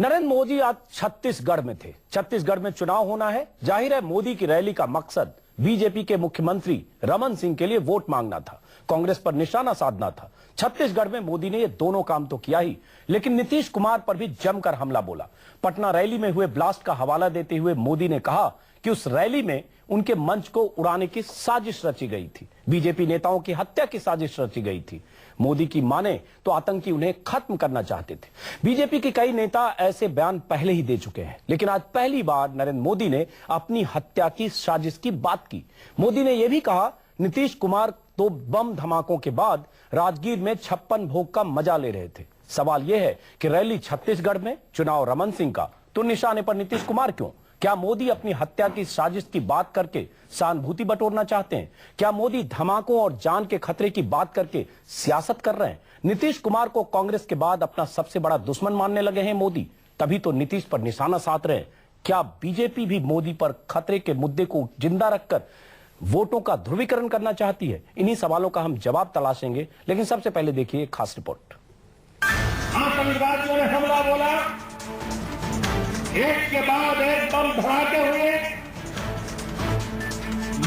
नरेंद्र मोदी आज छत्तीसगढ़ में थे। छत्तीसगढ़ में चुनाव होना है। जाहिर है मोदी की रैली का मकसद बीजेपी के मुख्यमंत्री रमन सिंह के लिए वोट मांगना था, कांग्रेस पर निशाना साधना था। छत्तीसगढ़ में मोदी ने ये दोनों काम तो किया ही, लेकिन नीतीश कुमार पर भी जमकर हमला बोला। पटना रैली में हुए ब्लास्ट का हवाला देते हुए मोदी ने कहा कि उस रैली में उनके मंच को उड़ाने की साजिश रची गई थी, बीजेपी नेताओं की हत्या की साजिश रची गई थी। मोदी की माने तो आतंकी उन्हें खत्म करना चाहते थे। बीजेपी के कई नेता ऐसे बयान पहले ही दे चुके हैं, लेकिन आज पहली बार नरेंद्र मोदी ने अपनी हत्या की साजिश की बात की। मोदी ने यह भी कहा नीतीश कुमार तो बम धमाकों के बाद राजगीर में 56 भोग का मजा ले रहे थे। सवाल यह है कि रैली छत्तीसगढ़ में, चुनाव रमन सिंह का, तो निशाने पर नीतीश कुमार क्यों? क्या मोदी अपनी हत्या की साजिश की बात करके सहानुभूति बटोरना चाहते हैं? क्या मोदी धमाकों और जान के खतरे की बात करके सियासत कर रहे हैं? नीतीश कुमार को कांग्रेस के बाद अपना सबसे बड़ा दुश्मन मानने लगे हैं मोदी, तभी तो नीतीश पर निशाना साध रहे हैं। क्या बीजेपी भी मोदी पर खतरे के मुद्दे को जिंदा रखकर वोटों का ध्रुवीकरण करना चाहती है? इन्हीं सवालों का हम जवाब तलाशेंगे, लेकिन सबसे पहले देखिए एक खास रिपोर्ट। आतंकवादियों ने हमला बोला, एक के बाद एक बम धमाके हुए,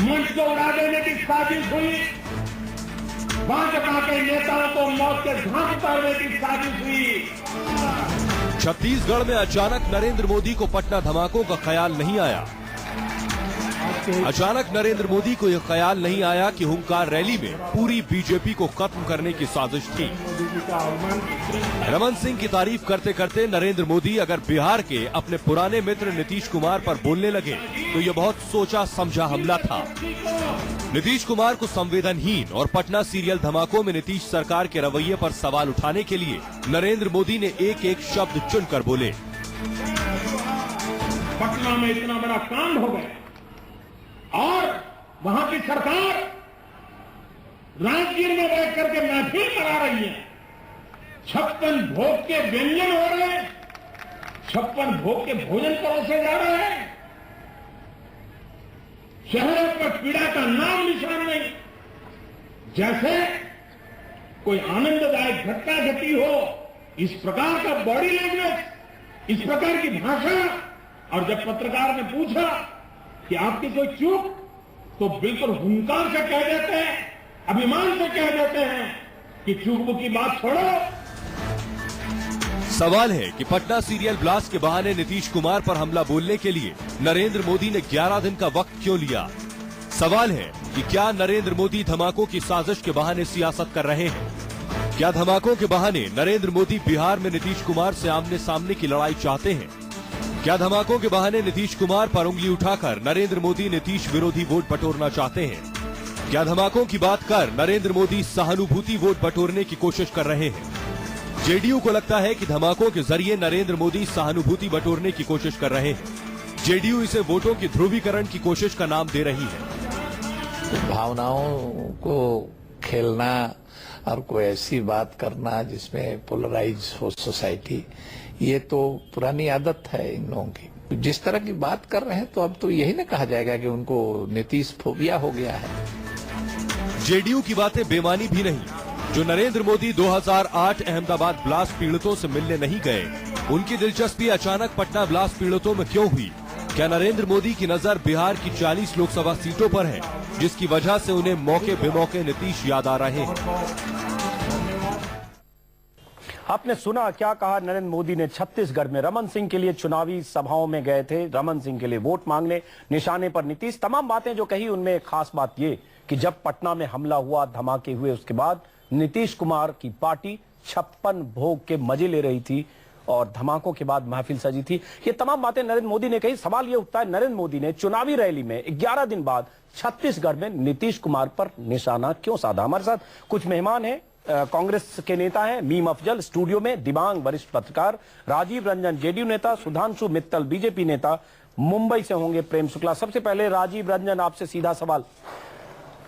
मंच को उड़ा देने की साजिश हुई, भाजपा के नेताओं को मौत के घाट उतारने की साजिश हुई। छत्तीसगढ़ में अचानक नरेंद्र मोदी को पटना धमाकों का ख्याल नहीं आया। अचानक नरेंद्र मोदी को यह ख्याल नहीं आया कि हुंकार रैली में पूरी बीजेपी को खत्म करने की साजिश थी। रमन सिंह की तारीफ करते करते नरेंद्र मोदी अगर बिहार के अपने पुराने मित्र नीतीश कुमार पर बोलने लगे तो यह बहुत सोचा समझा हमला था। नीतीश कुमार को संवेदनहीन और पटना सीरियल धमाकों में नीतीश सरकार के रवैये पर सवाल उठाने के लिए नरेंद्र मोदी ने एक एक शब्द चुनकर बोले। पटना में इतना बड़ा कांड हो गया और वहां की सरकार राजगीर में बैठ करके महफिल करा रही है। 56 भोग के व्यंजन हो रहे हैं, 56 भोग के भोजन परोसे जा रहे हैं। शहरों पर पीड़ा का नाम निशान नहीं, जैसे कोई आनंददायक घटना घटी हो। इस प्रकार का बॉडी लैंग्वेज, इस प्रकार की भाषा। और जब पत्रकार ने पूछा कि आपकी कोई चूक, तो बिल्कुल हुंकार से कह देते हैं, अभिमान से कह देते हैं कि चूक की बात छोड़ो। सवाल है कि पटना सीरियल ब्लास्ट के बहाने नीतीश कुमार पर हमला बोलने के लिए नरेंद्र मोदी ने 11 दिन का वक्त क्यों लिया? सवाल है कि क्या नरेंद्र मोदी धमाकों की साजिश के बहाने सियासत कर रहे हैं? क्या धमाकों के बहाने नरेंद्र मोदी बिहार में नीतीश कुमार से आमने सामने की लड़ाई चाहते हैं? क्या धमाकों के बहाने नीतीश कुमार पर उंगली उठाकर नरेंद्र मोदी नीतीश विरोधी वोट बटोरना चाहते हैं? क्या धमाकों की बात कर नरेंद्र मोदी सहानुभूति वोट बटोरने की कोशिश कर रहे हैं? जेडीयू को लगता है कि धमाकों के जरिए नरेंद्र मोदी सहानुभूति बटोरने की कोशिश कर रहे हैं। जेडीयू इसे वोटों की ध्रुवीकरण की कोशिश का नाम दे रही है। भावनाओं को खेलना और कोई ऐसी बात करना जिसमें पोलराइज हो सोसाइटी, ये तो पुरानी आदत है इन लोगों की। जिस तरह की बात कर रहे हैं तो अब तो यही ना कहा जाएगा कि उनको नीतीश फोबिया हो गया है। जेडीयू की बातें बेमानी भी नहीं। जो नरेंद्र मोदी 2008 अहमदाबाद ब्लास्ट पीड़ितों से मिलने नहीं गए, उनकी दिलचस्पी अचानक पटना ब्लास्ट पीड़ितों में क्यों हुई? क्या नरेंद्र मोदी की नजर बिहार की 40 लोकसभा सीटों पर है, जिसकी वजह से उन्हें मौके बेमौके नीतीश याद आ रहे हैं? आपने सुना क्या कहा नरेंद्र मोदी ने। छत्तीसगढ़ में रमन सिंह के लिए चुनावी सभाओं में गए थे, रमन सिंह के लिए वोट मांगने, निशाने पर नीतीश। तमाम बातें जो कही उनमें एक खास बात ये कि जब पटना में हमला हुआ, धमाके हुए, उसके बाद नीतीश कुमार की पार्टी 56 भोग के मजे ले रही थी और धमाकों के बाद महफिल सजी थी। ये तमाम बातें नरेंद्र मोदी ने कही। सवाल ये उठता है, नरेंद्र मोदी ने चुनावी रैली में 11 दिन बाद छत्तीसगढ़ में नीतीश कुमार पर निशाना क्यों साधा? हमारे साथ कुछ मेहमान हैं, कांग्रेस के नेता हैं मीम अफजल स्टूडियो में, दिबांग वरिष्ठ पत्रकार, राजीव रंजन जेडीयू नेता, सुधांशु मित्तल बीजेपी नेता, मुंबई से होंगे प्रेम शुक्ला। सबसे पहले राजीव रंजन, आपसे सीधा सवाल।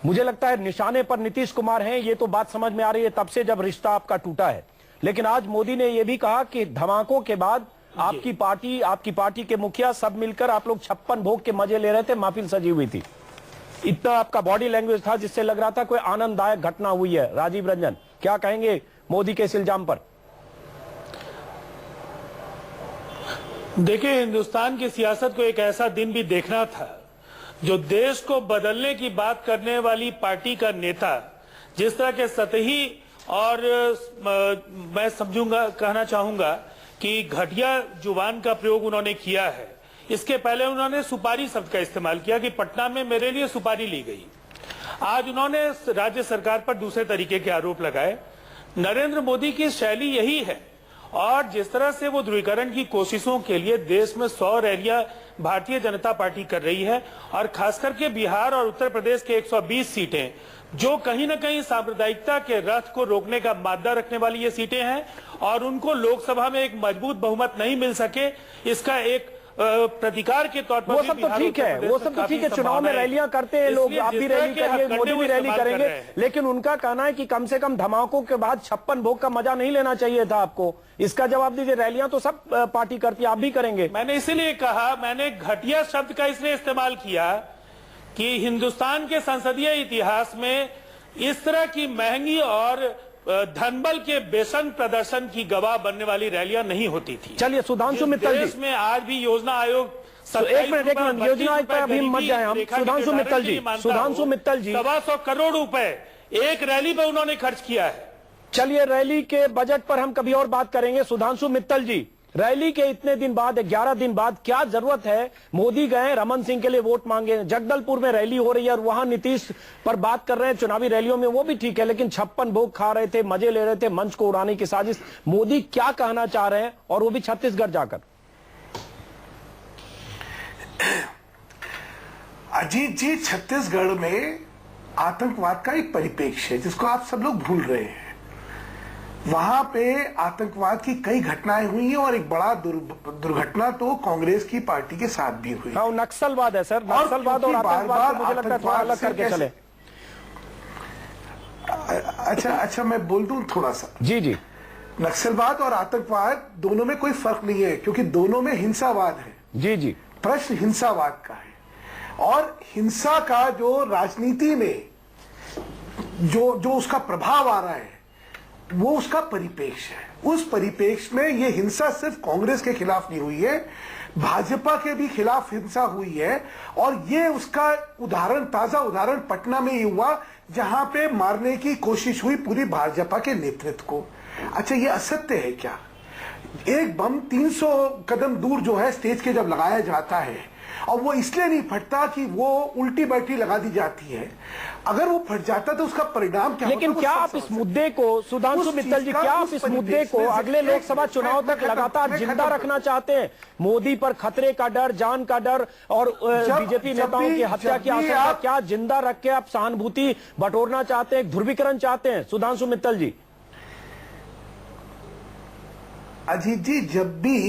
मुझे लगता है निशाने पर नीतीश कुमार हैं, ये तो बात समझ में आ रही है तब से जब रिश्ता आपका टूटा है, लेकिन आज मोदी ने यह भी कहा कि धमाकों के बाद आपकी पार्टी के मुखिया सब मिलकर आप लोग 56 भोग के मजे ले रहे थे, महफिल सजी हुई थी। इतना आपका बॉडी लैंग्वेज था जिससे लग रहा था कोई आनंददायक घटना हुई है। राजीव रंजन, क्या कहेंगे मोदी के इस इल्जाम पर? देखिए, हिंदुस्तान की सियासत को एक ऐसा दिन भी देखना था जो देश को बदलने की बात करने वाली पार्टी का नेता जिस तरह के सतही और मैं समझूंगा कहना चाहूंगा कि घटिया जुबान का प्रयोग उन्होंने किया है। इसके पहले उन्होंने सुपारी शब्द का इस्तेमाल किया कि पटना में मेरे लिए सुपारी ली गई। आज उन्होंने राज्य सरकार पर दूसरे तरीके के आरोप लगाए। नरेंद्र मोदी की शैली यही है और जिस तरह से वो ध्रुवीकरण की कोशिशों के लिए देश में 100 रैलियां भारतीय जनता पार्टी कर रही है और खास करके बिहार और उत्तर प्रदेश के 120 सीटें जो कहीं न कहीं सांप्रदायिकता के रथ को रोकने का मादा रखने वाली ये सीटें हैं और उनको लोकसभा में एक मजबूत बहुमत नहीं मिल सके, इसका एक प्रतिकार के तौर पर वो सब तो ठीक है, वो सब तो ठीक है। चुनाव में रैलियां करते हैं लोग, आप भी रैली करिए, मोदी भी रैली करेंगे, लेकिन उनका कहना है कि कम से कम धमाकों के बाद 56 भोग का मजा नहीं लेना चाहिए था आपको। इसका जवाब दीजिए। रैलियां तो सब पार्टी करती है, आप भी करेंगे। मैंने इसीलिए कहा, मैंने घटिया शब्द का इसलिए इस्तेमाल किया कि हिंदुस्तान के संसदीय इतिहास में इस तरह की महंगी और धनबल के बेसन प्रदर्शन की गवाह बनने वाली रैलियां नहीं होती थी। चलिए सुधांशु मित्तल देश में आज भी योजना आयोग एक मिनट योजना पर अभी मत जाए हम। सुधांशु मित्तल जी 125 करोड़ रुपए एक रैली पे उन्होंने खर्च किया है। चलिए रैली के बजट पर हम कभी और बात करेंगे। सुधांशु मित्तल जी, रैली के इतने दिन बाद 11 दिन बाद क्या जरूरत है? मोदी गए रमन सिंह के लिए वोट मांगे, जगदलपुर में रैली हो रही है और वहां नीतीश पर बात कर रहे हैं चुनावी रैलियों में, वो भी ठीक है, लेकिन 56 भोग खा रहे थे, मजे ले रहे थे, मंच को उड़ाने की साजिश। मोदी क्या कहना चाह रहे हैं और वो भी छत्तीसगढ़ जाकर? अजीत जी, छत्तीसगढ़ में आतंकवाद का एक परिप्रेक्ष्य है जिसको आप सब लोग भूल रहे हैं। वहां पे आतंकवाद की कई घटनाएं हुई हैं और एक बड़ा दुर्घटना तो कांग्रेस की पार्टी के साथ भी हुई। हाँ, नक्सलवाद है सर। नक्सलवाद और आतंकवाद मुझे लगता है थोड़ा अलग करके चले। अच्छा मैं बोल दूं थोड़ा सा। जी। नक्सलवाद और आतंकवाद दोनों में कोई फर्क नहीं है क्योंकि दोनों में हिंसावाद है। जी। प्रश्न हिंसावाद का है और हिंसा का जो राजनीति में जो उसका प्रभाव आ रहा है वो उसका परिप्रेक्ष्य है। उस परिप्रेक्ष्य में ये हिंसा सिर्फ कांग्रेस के खिलाफ नहीं हुई है, भाजपा के भी खिलाफ हिंसा हुई है और ये उसका ताजा उदाहरण पटना में ही हुआ जहां पे मारने की कोशिश हुई पूरी भाजपा के नेतृत्व को। अच्छा, ये असत्य है क्या? एक बम 300 कदम दूर जो है स्टेज के जब लगाया जाता है और वो इसलिए नहीं फटता कि वो उल्टी बैठी लगा दी जाती है, अगर वो फट जाता तो उसका परिणाम क्या? लेकिन क्या आप इस मुद्दे को, सुधांशु मित्तल जी, क्या आप इस मुद्दे को अगले लोकसभा चुनाव तक लगातार जिंदा रखना चाहते हैं? मोदी पर खतरे का डर, जान का डर और बीजेपी नेताओं की हत्या की आशंका क्या जिंदा रख के आप सहानुभूति बटोरना चाहते हैं, ध्रुवीकरण चाहते हैं? सुधांशु मित्तल जी। अजीत जी, जब भी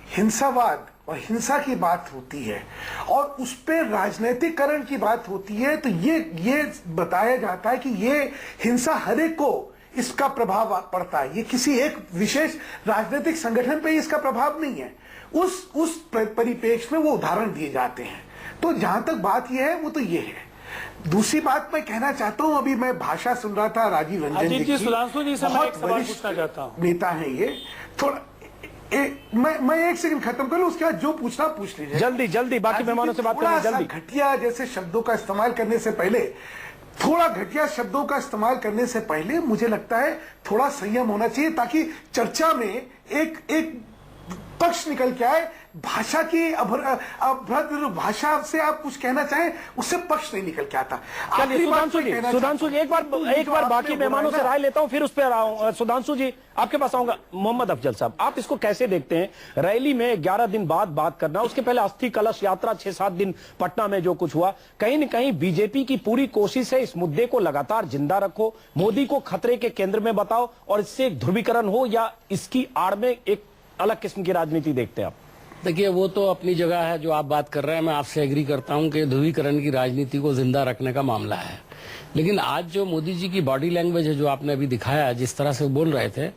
हिंसावाद और हिंसा की बात होती है और उस पर राजनीतिकरण की बात होती है तो ये बताया जाता है कि ये हिंसा हर एक को इसका प्रभाव पड़ता है, ये किसी एक विशेष राजनीतिक संगठन पे इसका प्रभाव नहीं है। उस परिप्रेक्ष्य में वो उदाहरण दिए जाते हैं। तो जहां तक बात ये है वो तो ये है। दूसरी बात मैं कहना चाहता हूं, अभी मैं भाषा सुन रहा था राजीव रंजन जी की, सुधांशु जी से मैं एक सवाल पूछना चाहता हूं। नेता है ये, थोड़ा मैं एक सेकंड खत्म कर लूं, उसके बाद जो पूछना पूछ लीजिए। जल्दी बाकी मेहमानों से बात करें जल्दी। घटिया जैसे शब्दों का इस्तेमाल करने से पहले, थोड़ा घटिया शब्दों का इस्तेमाल करने से पहले मुझे लगता है थोड़ा संयम होना चाहिए ताकि चर्चा में एक पक्ष निकल के आए। भाषा की अभद्र भाषा से आप कुछ कहना चाहें उससे पक्ष नहीं निकल के आता। सुधांशु जी एक बार बाकी मेहमानों से राय लेता हूं फिर उस पर आऊं। सुधांशु जी आपके पास आऊंगा। मोहम्मद अफजल साहब, आप इसको कैसे देखते हैं? रैली में 11 दिन बाद बात करना, उसके पहले अस्थि कलश यात्रा 6-7 दिन पटना में जो कुछ हुआ, कहीं न कहीं बीजेपी की पूरी कोशिश है इस मुद्दे को लगातार जिंदा रखो, मोदी को खतरे के केंद्र में बताओ और इससे एक ध्रुवीकरण हो, या इसकी आड़ में एक अलग किस्म की राजनीति देखते हैं आप? देखिए, वो तो अपनी जगह है जो आप बात कर रहे हैं, मैं आपसे एग्री करता हूं कि ध्रुवीकरण की राजनीति को जिंदा रखने का मामला है। लेकिन आज जो मोदी जी की बॉडी लैंग्वेज है, जो आपने अभी दिखाया, जिस तरह से बोल रहे थे,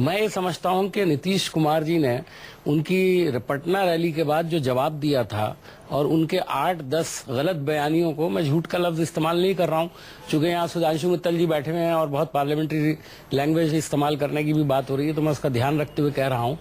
मैं ये समझता हूं कि नीतीश कुमार जी ने उनकी पटना रैली के बाद जो जवाब दिया था और उनके 8-10 गलत बयानियों को, मैं झूठ का लफ्ज इस्तेमाल नहीं कर रहा हूं, चूंकि यहाँ सुधांशु मित्तल जी बैठे हुए हैं और बहुत पार्लियामेंट्री लैंग्वेज इस्तेमाल करने की भी बात हो रही है, तो मैं उसका ध्यान रखते हुए कह रहा हूं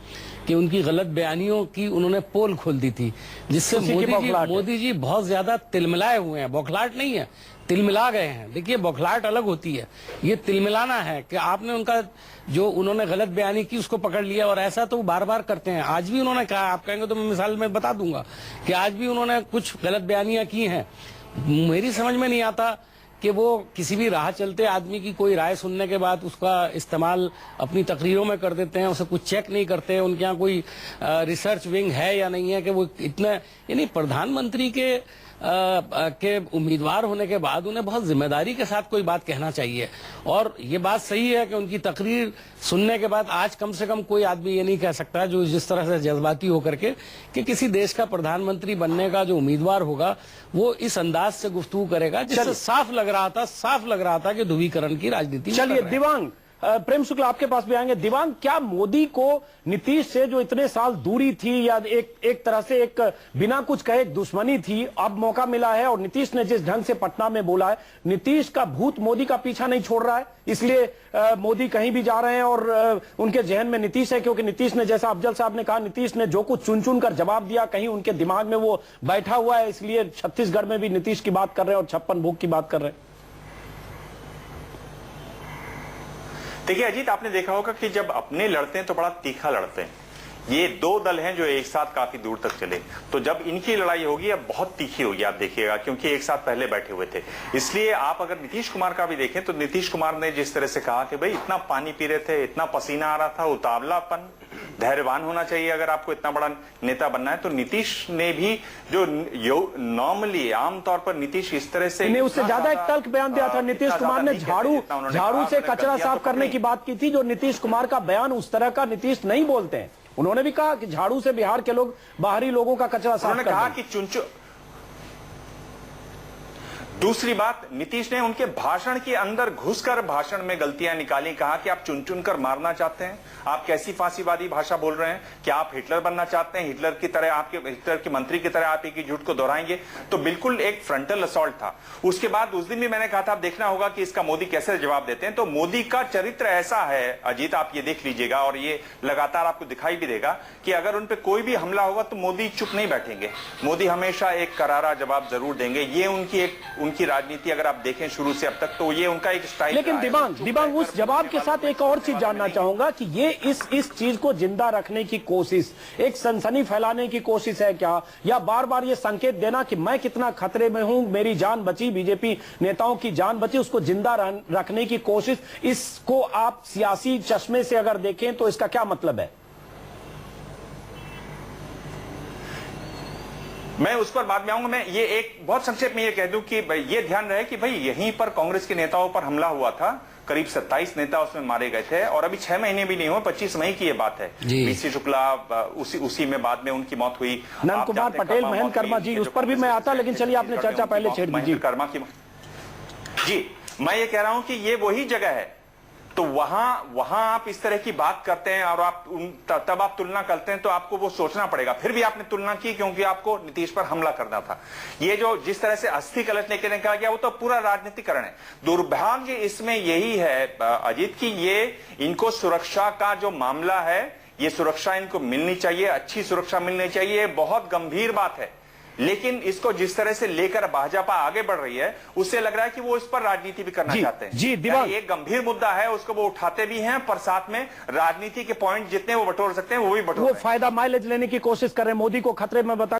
कि उनकी गलत बयानियों की उन्होंने पोल खोल दी थी, जिससे मोदी जी बहुत ज्यादा तिलमिलाए हुए हैं। बौखलाहट नहीं है, तिलमिला गए हैं। देखिए, बौखलाहट अलग होती है, ये तिलमिलाना है कि आपने उनका जो उन्होंने गलत बयानी की उसको पकड़ लिया, और ऐसा तो बार बार करते हैं। आज भी उन्होंने कहा, आप कहेंगे तो मैं मिसाल में बता दूंगा कि आज भी उन्होंने कुछ गलत बयानियां की हैं। मेरी समझ में नहीं आता कि वो किसी भी राह चलते आदमी की कोई राय सुनने के बाद उसका इस्तेमाल अपनी तकरीरों में कर देते हैं, उसे कुछ चेक नहीं करते, उनके यहाँ कोई रिसर्च विंग है या नहीं है कि वो इतना, यानी प्रधानमंत्री के उम्मीदवार होने के बाद उन्हें बहुत जिम्मेदारी के साथ कोई बात कहना चाहिए। और ये बात सही है कि उनकी तकरीर सुनने के बाद आज कम से कम कोई आदमी ये नहीं कह सकता, जो जिस तरह से जज्बाती होकर के, कि किसी देश का प्रधानमंत्री बनने का जो उम्मीदवार होगा वो इस अंदाज से गुफ्तगू करेगा जिससे साफ लग रहा था कि ध्रुवीकरण की राजनीति। चलिए दिवांग, प्रेम शुक्ला आपके पास भी आएंगे। दिवांग, क्या मोदी को नीतीश से जो इतने साल दूरी थी या एक तरह से एक बिना कुछ कहे दुश्मनी थी, अब मौका मिला है और नीतीश ने जिस ढंग से पटना में बोला है, नीतीश का भूत मोदी का पीछा नहीं छोड़ रहा है, इसलिए मोदी कहीं भी जा रहे हैं और उनके जहन में नीतीश है, क्योंकि नीतीश ने, जैसा अफजल साहब ने कहा, नीतीश ने जो कुछ चुन चुन कर जवाब दिया, कहीं उनके दिमाग में वो बैठा हुआ है, इसलिए छत्तीसगढ़ में भी नीतीश की बात कर रहे हैं और 56 भोग की बात कर रहे हैं। देखिए अजीत, आपने देखा होगा कि जब अपने लड़ते हैं तो बड़ा तीखा लड़ते हैं। ये दो दल हैं जो एक साथ काफी दूर तक चले, तो जब इनकी लड़ाई होगी अब बहुत तीखी होगी, आप देखिएगा, क्योंकि एक साथ पहले बैठे हुए थे। इसलिए आप अगर नीतीश कुमार का भी देखें तो नीतीश कुमार ने जिस तरह से कहा कि भाई इतना पानी पी रहे थे, इतना पसीना आ रहा था, उतावलापन, धैर्यवान होना चाहिए अगर आपको इतना बड़ा नेता बनना है, तो नीतीश ने भी जो नॉर्मली आमतौर पर नीतीश इस तरह से, उससे ज्यादा एक तल्ख बयान दिया था नीतीश कुमार ने, झाड़ू से कचरा साफ करने की बात की थी, जो नीतीश कुमार का बयान उस तरह का नीतीश नहीं बोलते हैं। उन्होंने भी कहा कि झाड़ू से बिहार के लोग, बाहरी लोगों का कचरा साफ कर दें। कहा कि चुनचु। दूसरी बात, नीतीश ने उनके भाषण के अंदर घुसकर भाषण में गलतियां निकाली, कहा कि आप चुन चुन कर मारना चाहते हैं, आप कैसी फांसीवादी भाषा बोल रहे हैं, क्या आप हिटलर बनना चाहते हैं, हिटलर की तरह, आपके हिटलर के मंत्री की तरह आप एक ही झूठ को दोहराएंगे। तो बिल्कुल एक फ्रंटल असॉल्ट था। उसके बाद उस दिन भी मैंने कहा था, आप देखना होगा कि इसका मोदी कैसे जवाब देते हैं। तो मोदी का चरित्र ऐसा है अजीत, आप ये देख लीजिएगा और ये लगातार आपको दिखाई भी देगा कि अगर उन पर कोई भी हमला होगा तो मोदी चुप नहीं बैठेंगे, मोदी हमेशा एक करारा जवाब जरूर देंगे। ये उनकी राजनीति अगर आप देखें शुरू से अब तक, तो ये उनका एक स्टाइल। लेकिन दिबांग उस जवाब के साथ एक और चीज जानना चाहूंगा कि ये इस चीज को जिंदा रखने की कोशिश, एक सनसनी फैलाने की कोशिश है क्या, या बार बार ये संकेत देना कि मैं कितना खतरे में हूं, मेरी जान बची, बीजेपी नेताओं की जान बची, उसको जिंदा रखने की कोशिश, इसको आप सियासी चश्मे से अगर देखें तो इसका क्या मतलब है? मैं उस पर बाद में आऊंगा। मैं ये एक बहुत संक्षेप में ये कह दूं कि ये ध्यान रहे कि भाई यहीं पर कांग्रेस के नेताओं पर हमला हुआ था, करीब 27 नेता उसमें मारे गए थे, और अभी 6 महीने भी नहीं हुए, 25 मई की ये बात है। बीसी शुक्ला उसी में बाद में उनकी मौत हुई। नंद कुमार पटेल, महेंद्र कर्मा जी, उस पर भी मैं आता, लेकिन चलिए आपने चर्चा पहले छेड़ दी। कर्मा की जी, मैं ये कह रहा हूं कि ये वही जगह है, तो वहां आप इस तरह की बात करते हैं और तब आप तुलना करते हैं तो आपको वो सोचना पड़ेगा। फिर भी आपने तुलना की क्योंकि आपको नीतीश पर हमला करना था। ये जो जिस तरह से अस्थि कलश लेके निकला गया वो तो पूरा राजनीतिकरण है। दुर्भाग्य इसमें यही है अजीत की, ये इनको सुरक्षा का जो मामला है, ये सुरक्षा इनको मिलनी चाहिए, अच्छी सुरक्षा मिलनी चाहिए, बहुत गंभीर बात है। लेकिन इसको जिस तरह से लेकर भाजपा आगे बढ़ रही है, उससे लग रहा है कि वो इस पर राजनीति भी करना चाहते हैं। जी दिवांग, एक गंभीर मुद्दा है, उसको वो उठाते भी हैं, पर साथ में राजनीति के पॉइंट जितने वो बटोर सकते हैं वो भी बटोर, वो फायदा माइलेज लेने की कोशिश कर रहे हैं, मोदी को खतरे में बता